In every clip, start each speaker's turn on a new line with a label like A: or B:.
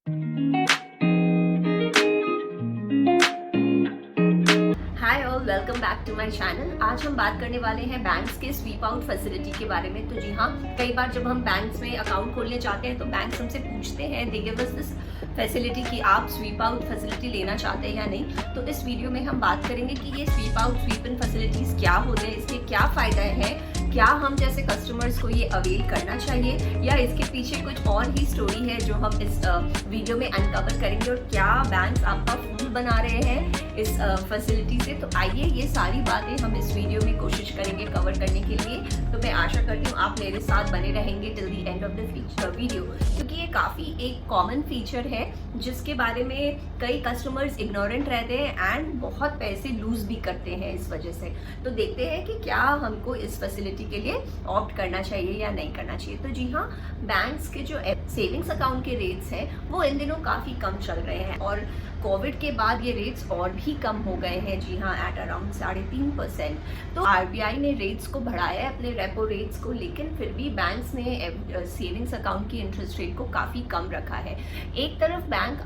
A: Hi all, welcome back to my channel. आज हम बात करने वाले हैं बैंक्स के स्वीप आउट फैसिलिटी के बारे में। तो जी हाँ, कई बार जब हम बैंक्स में अकाउंट खोलने जाते हैं तो बैंक्स हमसे पूछते हैं, they give us this facility कि आप स्वीप आउट फैसिलिटी लेना चाहते हैं या नहीं। तो इस वीडियो में हम बात करेंगे कि ये स्वीप आउट स्वीप इन फैसिलिटीज़ क्या होते हैं, इसके क्या फ़ायदा है, क्या हम जैसे कस्टमर्स को ये अवेल करना चाहिए या इसके पीछे कुछ और ही स्टोरी है जो हम इस वीडियो में अनकवर करेंगे, और क्या बैंक्स आपका फूल बना रहे हैं इस फैसिलिटी से। तो आइए ये सारी बातें हम इस वीडियो में कोशिश करेंगे कवर करने के लिए। तो मैं आशा करती हूँ आप मेरे साथ बने रहेंगे till the end of the video, क्योंकि ये काफ़ी एक कॉमन फीचर है जिसके बारे में कई कस्टमर्स इग्नोरेंट रहते हैं एंड बहुत पैसे लूज भी करते हैं इस वजह से। तो देखते हैं कि क्या हमको इस फैसिलिटी के लिए ऑप्ट करना चाहिए या नहीं करना चाहिए। तो जी हाँ, बैंक्स के जो सेविंग्स अकाउंट के रेट्स हैं वो इन दिनों काफ़ी कम चल रहे हैं, और कोविड के बाद ये रेट्स और भी कम हो गए हैं। जी हाँ, एट अराउंड 3.5%। तो आरबीआई ने रेट्स को बढ़ाया है, अपने रेपो रेट्स को, लेकिन फिर भी बैंक्स ने सेविंग्स अकाउंट की इंटरेस्ट रेट को काफ़ी कम रखा है। एक तरफ बैंक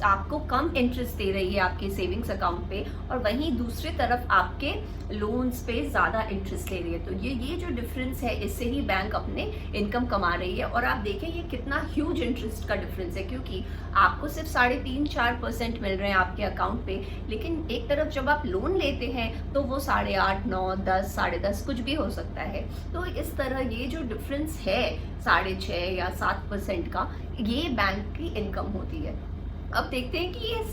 A: आपको कम इंटरेस्ट दे रही है आपके सेविंग्स अकाउंट पे, और वहीं दूसरी तरफ आपके लोन्स पे ज़्यादा इंटरेस्ट ले रही है। तो ये जो डिफरेंस है, इससे ही बैंक अपने इनकम कमा रही है। और आप देखें ये कितना ह्यूज इंटरेस्ट का डिफरेंस है, क्योंकि आपको सिर्फ 3.5-4% मिल रहे हैं आपके अकाउंट पे, लेकिन एक तरफ जब आप लोन लेते हैं तो वो 8.5, 9, 10, 10.5 कुछ भी हो सकता है। तो इस तरह ये जो डिफरेंस है 6.5 या 7% का, ये बैंक की इनकम होती है। अब देखते हैं कि ये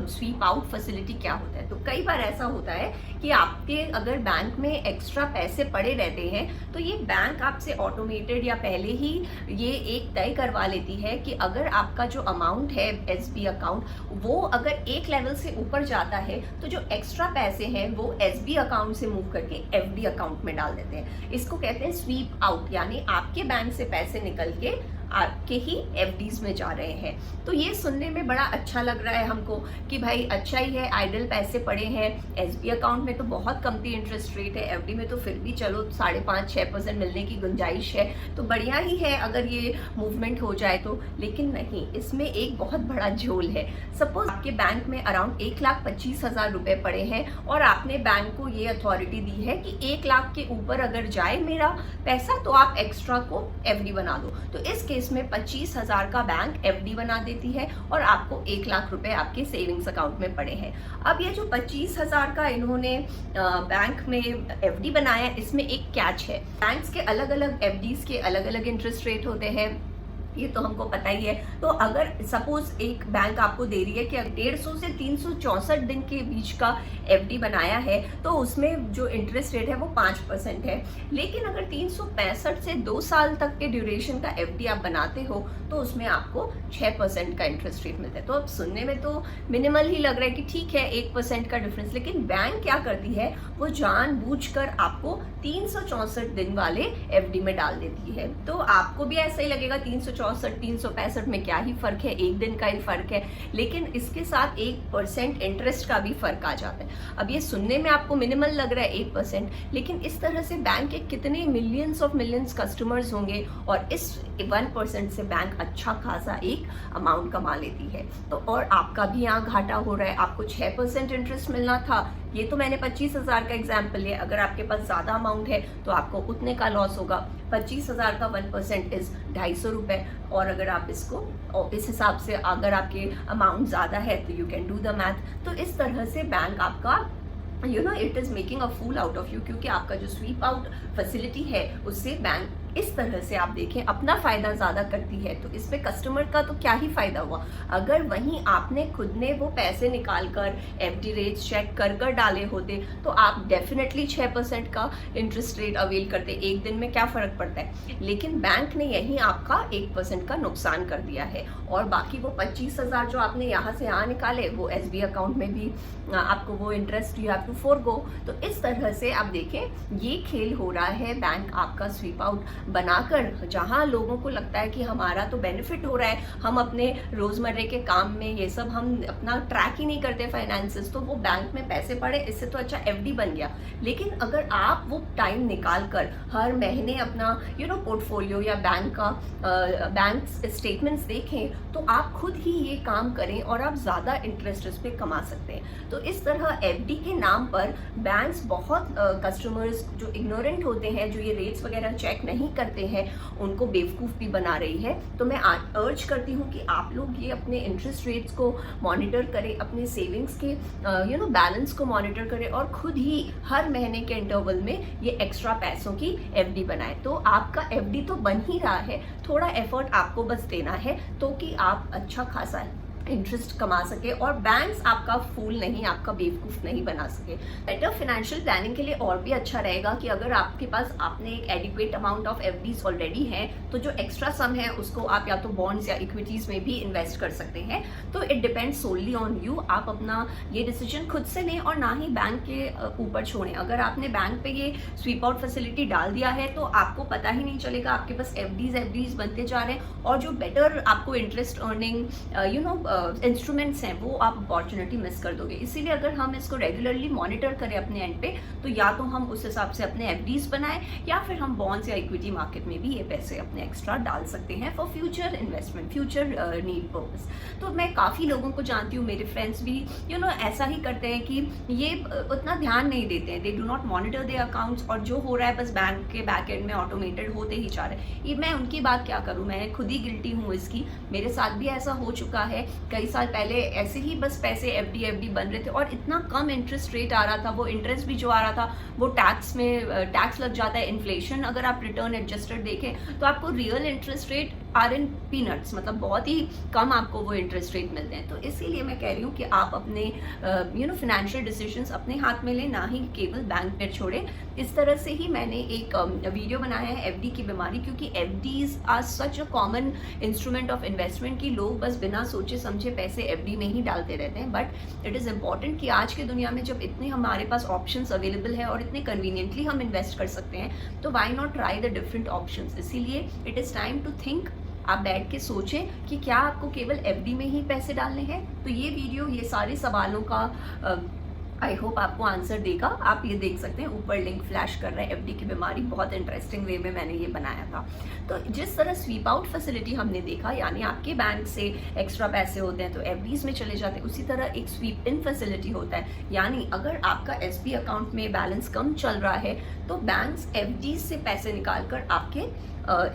A: स्वीप आउट फैसिलिटी क्या होता है। तो कई बार ऐसा होता है कि आपके अगर बैंक में एक्स्ट्रा पैसे पड़े रहते हैं तो ये बैंक आपसे ऑटोमेटेड या पहले ही ये एक तय करवा लेती है कि अगर आपका जो अमाउंट है एसबी अकाउंट, वो अगर एक लेवल से ऊपर जाता है तो जो एक्स्ट्रा पैसे हैं वो एसबी अकाउंट से मूव करके एफडी अकाउंट में डाल देते हैं। इसको कहते हैं स्वीप आउट, यानी आपके बैंक से पैसे निकल के आपके ही एफडीज में जा रहे हैं। तो ये सुनने में बड़ा अच्छा लग रहा है हमको कि भाई अच्छा ही है, आइडल पैसे पड़े हैं। एसबी अकाउंट में तो बहुत कमती इंटरेस्ट रेट है, एफडी में तो फिर भी चलो 5.5-6% मिलने की गुंजाइश है, तो बढ़िया ही है अगर ये मूवमेंट हो जाए तो। लेकिन नहीं, इसमें एक बहुत बड़ा झोल है। सपोज आपके बैंक में अराउंड 1,25,000 रुपए पड़े हैं, और आपने बैंक को ये अथॉरिटी दी है कि 1 लाख के ऊपर अगर जाए मेरा पैसा तो आप एक्स्ट्रा को एफडी बना दो। तो इस इसमें 25,000 का बैंक एफडी बना देती है और आपको 1 लाख रुपए आपके सेविंग्स अकाउंट में पड़े हैं। अब ये जो 25,000 का इन्होंने बैंक में एफडी बनाया, इसमें एक कैच है। बैंक्स के अलग अलग एफडीज के अलग अलग इंटरेस्ट रेट होते हैं, ये तो हमको पता ही है। तो अगर सपोज एक बैंक आपको दे रही है कि 150 से 364 दिन के बीच का एफडी बनाया है तो उसमें जो इंटरेस्ट रेट है वो 5% है, लेकिन अगर 365 से 2 साल तक के ड्यूरेशन का एफडी आप बनाते हो तो उसमें आपको 6% का इंटरेस्ट रेट मिलता है। तो अब सुनने में तो मिनिमल ही लग रहा है कि ठीक है 1% का डिफरेंस, लेकिन बैंक क्या करती है, वो जानबूझकर आपको 364 दिन वाले एफडी में डाल देती है। तो आपको भी ऐसा ही लगेगा 365 में क्या ही फर्क है, एक दिन का ही फर्क है, लेकिन इसके साथ 1% इंटरेस्ट का भी फर्क आ जाता है। अब ये सुनने में आपको मिनिमल लग रहा है 1%, लेकिन इस तरह से बैंक के कितने मिलियंस कस्टमर्स होंगे, और इस 1% से बैंक अच्छा खासा एक अमाउंट कमा लेती है। तो और आपका भी यहाँ घाटा हो रहा है, आपको 6% इंटरेस्ट मिलना था, ये तो मैंने 25,000 का एग्जाम्पल लिया। अगर आपके पास ज़्यादा अमाउंट है तो आपको उतने का लॉस होगा। 25,000 का 1% इज 250 रुपये, और अगर आप इसको इस हिसाब से अगर आपके अमाउंट ज़्यादा है तो you can do the math. तो इस तरह से बैंक आपका it is making a fool out of you, क्योंकि आपका जो स्वीप आउट फैसिलिटी है उससे बैंक इस तरह से आप देखें अपना फायदा ज्यादा करती है। तो इसमें कस्टमर का तो क्या ही फायदा हुआ। अगर वहीं आपने खुद ने वो पैसे निकाल कर एफडी रेट चेक कर डाले होते तो आप डेफिनेटली 6% का इंटरेस्ट रेट अवेल करते। एक दिन में क्या फर्क पड़ता है, लेकिन बैंक ने यही आपका 1% का नुकसान कर दिया है, और बाकी वो 25,000 जो आपने यहाँ से यहाँ निकाले वो एसबी अकाउंट में भी आपको वो interest you have to forgo. तो इस तरह से आप देखें ये खेल हो रहा है बैंक आपका स्वीप आउट बनाकर जहाँ लोगों को लगता है कि हमारा तो बेनिफिट हो रहा है, हम अपने रोजमर्रे के काम में ये सब हम अपना ट्रैक ही नहीं करते फाइनेंसेस, तो वो बैंक में पैसे पड़े, इससे तो अच्छा एफडी बन गया। लेकिन अगर आप वो टाइम निकाल कर हर महीने अपना पोर्टफोलियो या बैंक स्टेटमेंट्स देखें तो आप खुद ही ये काम करें और आप ज़्यादा इंटरेस्ट इस पर कमा सकते हैं। तो इस तरह एफडी के नाम पर बैंक्स बहुत कस्टमर्स जो इग्नोरेंट होते हैं, जो ये रेट्स वगैरह चेक नहीं करते हैं, उनको बेवकूफ़ भी बना रही है। तो मैं अर्ज करती हूँ कि आप लोग ये अपने इंटरेस्ट रेट्स को मॉनिटर करें, अपने सेविंग्स के बैलेंस को मॉनिटर करें और खुद ही हर महीने के इंटरवल में ये एक्स्ट्रा पैसों की एफडी बनाएं। तो आपका एफडी तो बन ही रहा है, थोड़ा एफर्ट आपको बस देना है तो कि आप अच्छा खासा इंटरेस्ट कमा सके और बैंक्स आपका फूल नहीं, आपका बेवकूफ़ नहीं बना सके। बेटर फाइनेंशियल प्लानिंग के लिए और भी अच्छा रहेगा कि अगर आपके पास आपने एक adequate amount of FDs already है तो जो एक्स्ट्रा सम है उसको आप या तो बॉन्ड्स या इक्विटीज में भी इन्वेस्ट कर सकते हैं। तो इट डिपेंड्स सोनली ऑन यू, आप अपना ये डिसीजन खुद से लें और ना ही बैंक के ऊपर छोड़ें। अगर आपने बैंक पे ये स्वीप आउट फैसिलिटी डाल दिया है तो आपको पता ही नहीं चलेगा, आपके पास एफडीज बनते जा रहे हैं और जो बेटर आपको इंटरेस्ट अर्निंग इंस्ट्रूमेंट्स हैं वो आप अपॉर्चुनिटी मिस कर दोगे। इसीलिए अगर हम इसको रेगुलरली मॉनिटर करें अपने एंड पे तो या तो हम उस हिसाब से अपने एफडीज बनाएं या फिर हम बॉन्ड्स या इक्विटी मार्केट में भी ये पैसे अपने एक्स्ट्रा डाल सकते हैं for future investment, future need purpose. तो मैं काफ़ी लोगों को जानती हूँ, मेरे फ्रेंड्स भी ऐसा ही करते हैं कि ये उतना ध्यान नहीं देते हैं, they do not monitor their accounts और जो हो रहा है बस बैंक के बैक एंड में ऑटोमेटेड होते ही जा रहे हैं। ये मैं उनकी बात क्या करूँ, मैं खुद ही गिल्टी हूँ इसकी, मेरे साथ भी ऐसा हो चुका है। कई साल पहले ऐसे ही बस पैसे एफडी बन रहे थे और इतना कम इंटरेस्ट रेट आ रहा था, वो इंटरेस्ट भी जो आ रहा था वो टैक्स लग जाता है। इन्फ्लेशन अगर आप रिटर्न एडजस्टेड देखें तो आपको real interest rate are in peanuts, मतलब बहुत ही कम आपको वो इंटरेस्ट रेट मिलते हैं। तो इसीलिए मैं कह रही हूँ कि आप अपने फाइनेंशियल डिसीजंस अपने हाथ में लें, ना ही केवल बैंक पर छोड़ें। इस तरह से ही मैंने एक वीडियो बनाया है एफडी की बीमारी, क्योंकि FDs are such a common instrument of investment की लोग बस बिना सोचे समझे पैसे एफडी में ही डालते रहते हैं। बट इट इज़ इम्पॉर्टेंट कि आज के दुनिया में जब इतने हमारे पास ऑप्शंस अवेलेबल है और इतने कन्वीनियंटली हम इन्वेस्ट कर सकते हैं तो why not try the different options. इसीलिए it is time to think, आप बैठ के सोचें कि क्या आपको केवल एफडी में ही पैसे डालने हैं। तो ये वीडियो ये सारे सवालों का आई होप आपको आंसर देगा। आप ये देख सकते हैं, ऊपर लिंक फ्लैश कर रहा है, एफडी की बीमारी, बहुत इंटरेस्टिंग वे में मैंने ये बनाया था। तो जिस तरह स्वीप आउट फैसिलिटी हमने देखा, यानी आपके बैंक से एक्स्ट्रा पैसे होते हैं तो एफडीज में चले जाते हैं, उसी तरह एक स्वीप इन फैसिलिटी होता है, यानी अगर आपका एसबी अकाउंट में बैलेंस कम चल रहा है तो बैंक्स एफडीज से पैसे निकाल कर आपके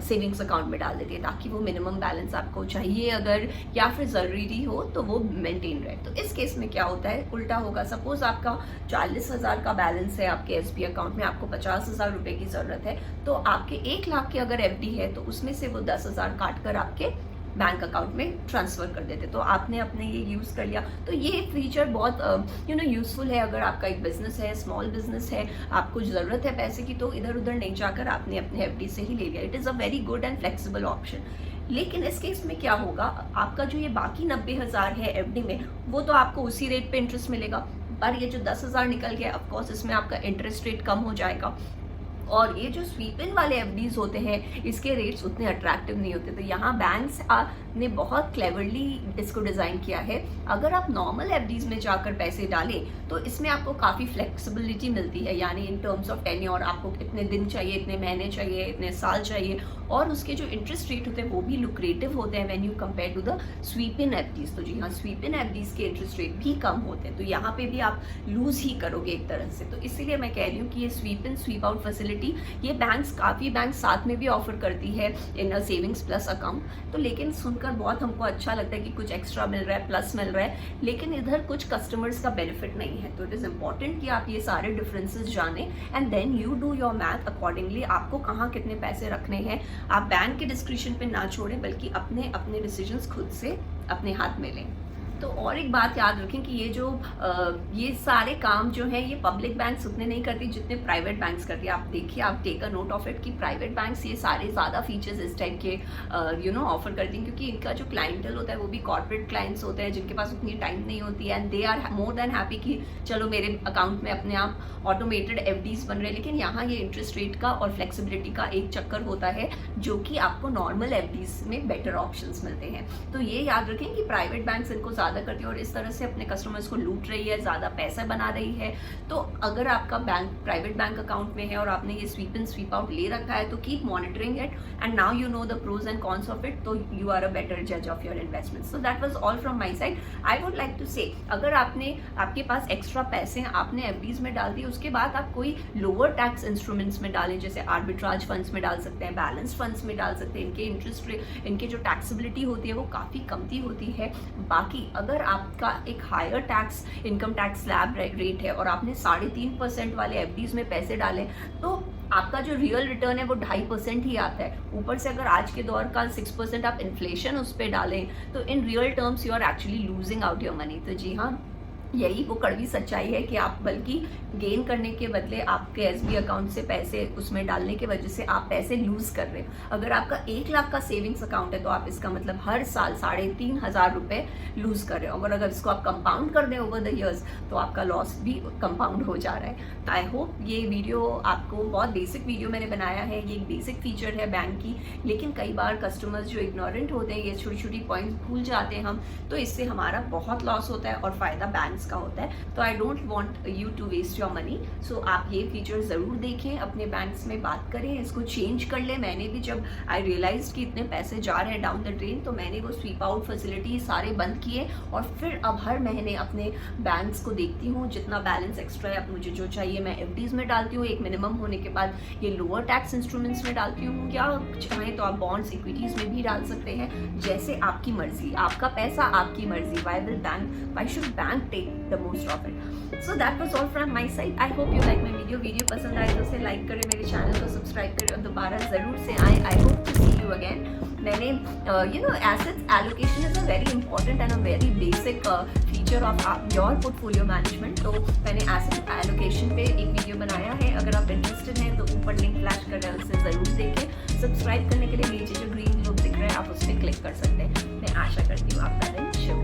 A: सेविंग्स अकाउंट में डाल देती है ताकि वो मिनिमम बैलेंस आपको चाहिए अगर या फिर ज़रूरी हो तो वो मेंटेन रहे। तो इस केस में क्या होता है, उल्टा होगा। सपोज आपका 40,000 का बैलेंस है आपके एसबी अकाउंट में, आपको 50,000 रुपये की ज़रूरत है, तो आपके 1 लाख की अगर एफडी है तो उसमें से वो 10,000 काट कर आपके बैंक अकाउंट में ट्रांसफ़र कर देते, तो आपने अपने ये यूज़ कर लिया। तो ये फीचर बहुत यूज़फुल है अगर आपका एक बिजनेस है, स्मॉल बिजनेस है, आपको ज़रूरत है पैसे की, तो इधर उधर नहीं जाकर आपने अपने एफडी से ही ले लिया। It is a very good and flexible option. लेकिन इस केस में क्या होगा, आपका जो ये बाकी 90,000 है एफडी में, वो तो आपको उसी रेट पे इंटरेस्ट मिलेगा, पर ये जो 10,000 निकल गया, ऑफकोर्स इसमें आपका इंटरेस्ट रेट कम हो जाएगा। और ये जो स्वीप इन वाले एफडीज होते हैं इसके रेट्स उतने अट्रैक्टिव नहीं होते। तो यहाँ बैंक्स ने बहुत क्लेवरली इसको डिज़ाइन किया है। अगर आप नॉर्मल एफडीज में जाकर पैसे डालें तो इसमें आपको काफ़ी फ्लेक्सिबिलिटी मिलती है, यानी इन टर्म्स ऑफ टेन्योर, आपको कितने दिन चाहिए, इतने महीने चाहिए, इतने साल चाहिए, और उसके जो इंटरेस्ट रेट होते हैं वो भी लुक्रेटिव होते हैं when you compare to the sweep in FDs. तो जी हाँ, स्वीप इन एफडीज के इंटरेस्ट रेट भी कम होते हैं, तो यहाँ पे भी आप लूज ही करोगे एक तरह से। तो इसीलिए मैं कह रही हूँ कि ये स्वीप इन स्वीप आउट फैसिलिटी ये काफ़ी बैंक साथ में भी ऑफर करती है इन अ सेविंग्स प्लस अकाउंट। तो लेकिन सुनकर बहुत हमको अच्छा लगता है कि कुछ एक्स्ट्रा मिल रहा है, प्लस मिल रहा है, लेकिन इधर कुछ कस्टमर्स का बेनिफिट नहीं है। तो इट इज़ इम्पॉर्टेंट कि आप ये सारे डिफरेंसेस जानें and then you do your math accordingly. आपको कहाँ कितने पैसे रखने हैं, आप बैंक के डिस्क्रिप्शन पे ना छोड़ें, बल्कि अपने डिसीजंस खुद से अपने हाथ में लें। तो और एक बात याद रखें कि ये सारे काम जो है ये पब्लिक बैंक्स उतने नहीं करती जितने प्राइवेट बैंक्स करती है। आप देखिए, आप take a note of it कि प्राइवेट बैंक्स ये सारे ज़्यादा फीचर्स इस टाइप के ऑफर करती हैं, क्योंकि इनका जो क्लाइंटल होता है वो भी कॉर्पोरेट क्लाइंट्स होते हैं जिनके पास उतनी टाइम नहीं होती है, and they are more than happy कि चलो मेरे अकाउंट में अपने आप ऑटोमेटेड एफडीज बन रहे हैं। लेकिन यहाँ ये इंटरेस्ट रेट का और फ्लेक्सिबिलिटी का एक चक्कर होता है जो कि आपको नॉर्मल एफडीज में बेटर ऑप्शंस मिलते हैं। तो ये याद रखें कि प्राइवेट बैंक्स इनको ज़्यादा करती है और इस तरह से अपने कस्टमर्स को लूट रही है, ज़्यादा पैसा बना रही है। तो अगर आपका बैंक प्राइवेट बैंक अकाउंट में है और आपने ये स्वीप इन स्वीप आउट ले रखा है तो keep monitoring it, and now you know the pros and cons of it, तो यू आर अ बेटर जज of your investment. So that was all from my side. I would like to say, अगर आपके पास extra पैसे हैं, आपने FDs में डाल दिए, उसके बाद आप कोई लोअर टैक्स इंस्ट्रूमेंट्स में डालें, जैसे आर्बिट्राज फंड्स में डाल सकते हैं, बैलेंस फंड्स में डाल सकते हैं। इनके इंटरेस्ट रेट, इनके जो टैक्सेबिलिटी होती है वो काफ़ी कमती होती है। बाकी अगर आपका एक higher tax income tax slab rate है और आपने 3.5% वाले एफडीज में पैसे डाले, तो आपका जो रियल रिटर्न है वो 2.5% ही आता है। ऊपर से अगर आज के दौर का 6% आप इन्फ्लेशन उस पर डालें तो in real terms you are actually losing out your money. तो जी हाँ, यही वो कड़वी सच्चाई है कि आप बल्कि गेन करने के बदले आपके एसबी अकाउंट से पैसे उसमें डालने की वजह से आप पैसे लूज कर रहे हो। अगर आपका 1 लाख का सेविंग्स अकाउंट है तो आप इसका मतलब हर साल 3,500 रुपए लूज कर रहे हो, और अगर इसको आप कंपाउंड कर दें ओवर द ईयर्स तो आपका लॉस भी कंपाउंड हो जा रहा है। आई होप ये वीडियो आपको, बहुत बेसिक वीडियो मैंने बनाया है, ये एक बेसिक फीचर है बैंक की, लेकिन कई बार कस्टमर्स जो इग्नोरेंट होते हैं, ये छोटी छोटी पॉइंट्स भूल जाते हैं हम, तो इससे हमारा बहुत लॉस होता है और फायदा बैंक का होता है। तो I don't want you to waste your money. So आप ये फीचर ज़रूर देखें, अपने बैंक्स में बात करें, इसको चेंज कर लें। मैंने भी जब आई रियलाइज कि इतने पैसे जा रहे हैं डाउन द ड्रेन, तो मैंने वो स्वीप आउट फैसिलिटी सारे बंद किए और फिर अब हर महीने अपने बैंक्स को देखती हूँ, जितना बैलेंस एक्स्ट्रा है, अब मुझे जो चाहिए मैं एफडीज में डालती हूँ, एक मिनिमम होने के बाद ये लोअर टैक्स इंस्ट्रूमेंट्स में डालती हूँ, या चाहें तो आप बॉन्ड्स इक्विटीज में भी डाल सकते हैं, जैसे आपकी मर्जी। आपका पैसा आपकी मर्जी, why should bank take the most of it. So that was all from my side. I hope you like my video पसंद आए तो उसे लाइक करें, मेरे चैनल को सब्सक्राइब करें और दोबारा ज़रूर से आए। I hope to see you again. मैंने assets allocation is a very important and a very basic feature of your portfolio management. तो मैंने एसेट एलोकेशन पे एक वीडियो बनाया है, अगर आप इंटरेस्टेड हैं तो ऊपर लिंक फ्लैश कर रहे हैं, उसे ज़रूर देखें। सब्सक्राइब करने के लिए नीचे जो ग्रीन लोग दिख रहे हैं आप उस पर क्लिक कर सकते हैं। मैं आशा करती हूँ आपका दिन शुभ